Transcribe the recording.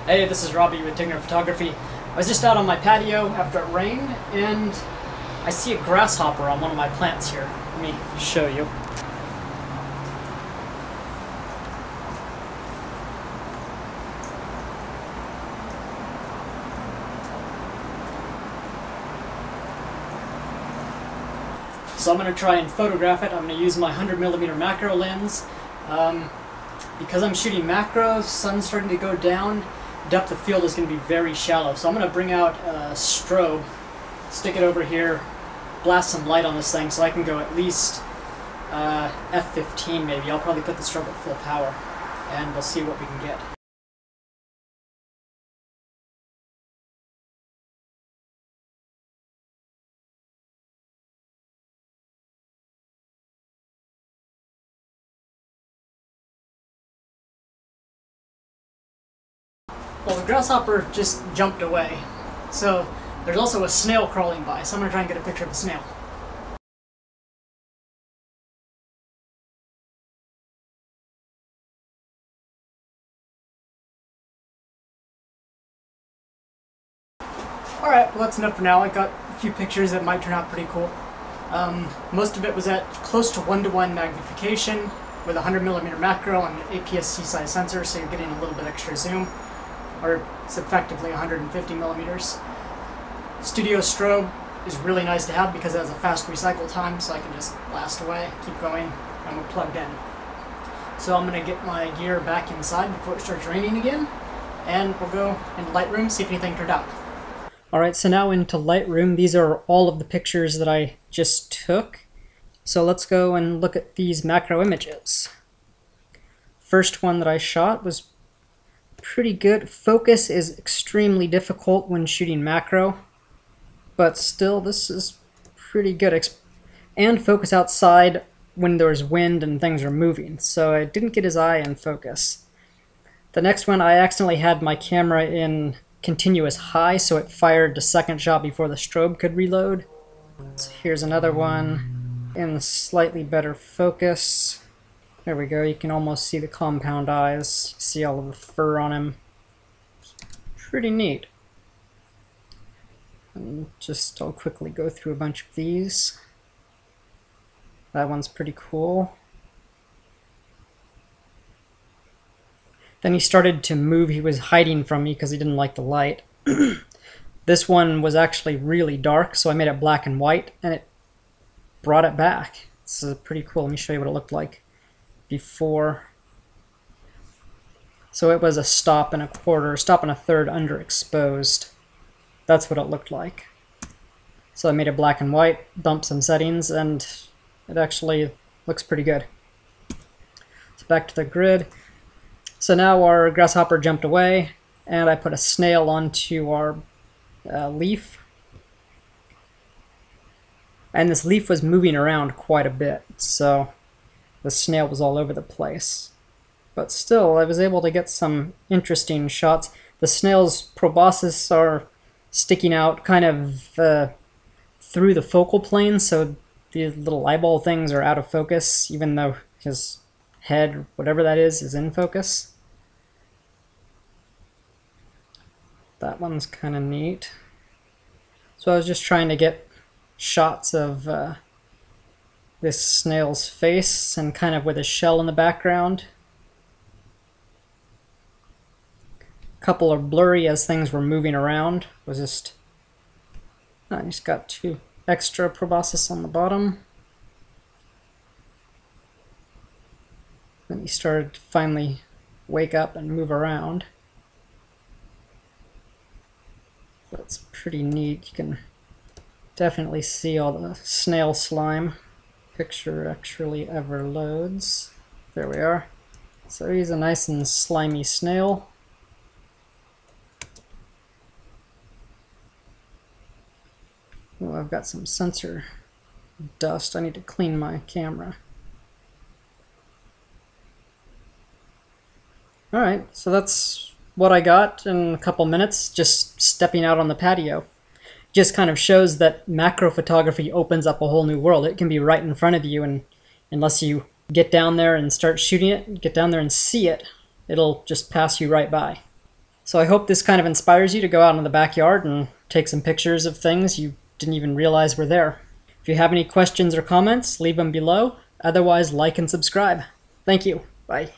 Hey, this is Robbie with Tigner Photography. I was just out on my patio after it rained, and I see a grasshopper on one of my plants here. Let me show you. So I'm going to try and photograph it. I'm going to use my 100mm macro lens. Because I'm shooting macros, sun's starting to go down, depth of field is going to be very shallow. So I'm going to bring out a strobe, stick it over here, blast some light on this thing so I can go at least f15 maybe. I'll probably put the strobe at full power and we'll see what we can get. Well, the grasshopper just jumped away. So there's also a snail crawling by, so I'm going to try and get a picture of a snail. Alright, well that's enough for now. I got a few pictures that might turn out pretty cool. Most of it was at close to 1:1 magnification with a 100mm macro and an APS-C size sensor, so you're getting a little bit extra zoom. Or it's effectively 150mm. Studio strobe is really nice to have because it has a fast recycle time, so I can just blast away, keep going, and we're plugged in. So I'm going to get my gear back inside before it starts raining again, and we'll go into Lightroom, see if anything turned out. Alright, so now into Lightroom. These are all of the pictures that I just took. So let's go and look at these macro images. First one that I shot was pretty good. Focus is extremely difficult when shooting macro, but still this is pretty good. And focus outside when there's wind and things are moving, so I didn't get his eye in focus. The next one, I accidentally had my camera in continuous high, so it fired the second shot before the strobe could reload. So here's another one in slightly better focus. There we go, you can almost see the compound eyes, see all of the fur on him. Pretty neat. And I'll quickly go through a bunch of these. That one's pretty cool. Then he started to move. He was hiding from me because he didn't like the light. This one was actually really dark, so I made it black and white, and it brought it back. This is pretty cool. Let me show you what it looked like before. So it was a stop and a quarter, stop and a third underexposed. That's what it looked like. So I made it black and white, bumped some settings, and it actually looks pretty good. So back to the grid. So now our grasshopper jumped away, and I put a snail onto our leaf. And this leaf was moving around quite a bit, so the snail was all over the place. But still, I was able to get some interesting shots. The snail's proboscis are sticking out kind of through the focal plane, so the little eyeball things are out of focus, even though his head, whatever that is in focus. That one's kind of neat. So I was just trying to get shots of this snail's face and kind of with a shell in the background. A couple are blurry as things were moving around. I just got two extra proboscis on the bottom. Then he started to finally wake up and move around. That's pretty neat. You can definitely see all the snail slime. Picture actually ever loads. There we are. So he's a nice and slimy snail. Oh, I've got some sensor dust. I need to clean my camera. Alright, so that's what I got in a couple minutes, just stepping out on the patio. Just kind of shows that macro photography opens up a whole new world. It can be right in front of you, and unless you get down there and start shooting it, get down there and see it, it'll just pass you right by. So I hope this kind of inspires you to go out in the backyard and take some pictures of things you didn't even realize were there. If you have any questions or comments, leave them below. Otherwise, like and subscribe. Thank you. Bye.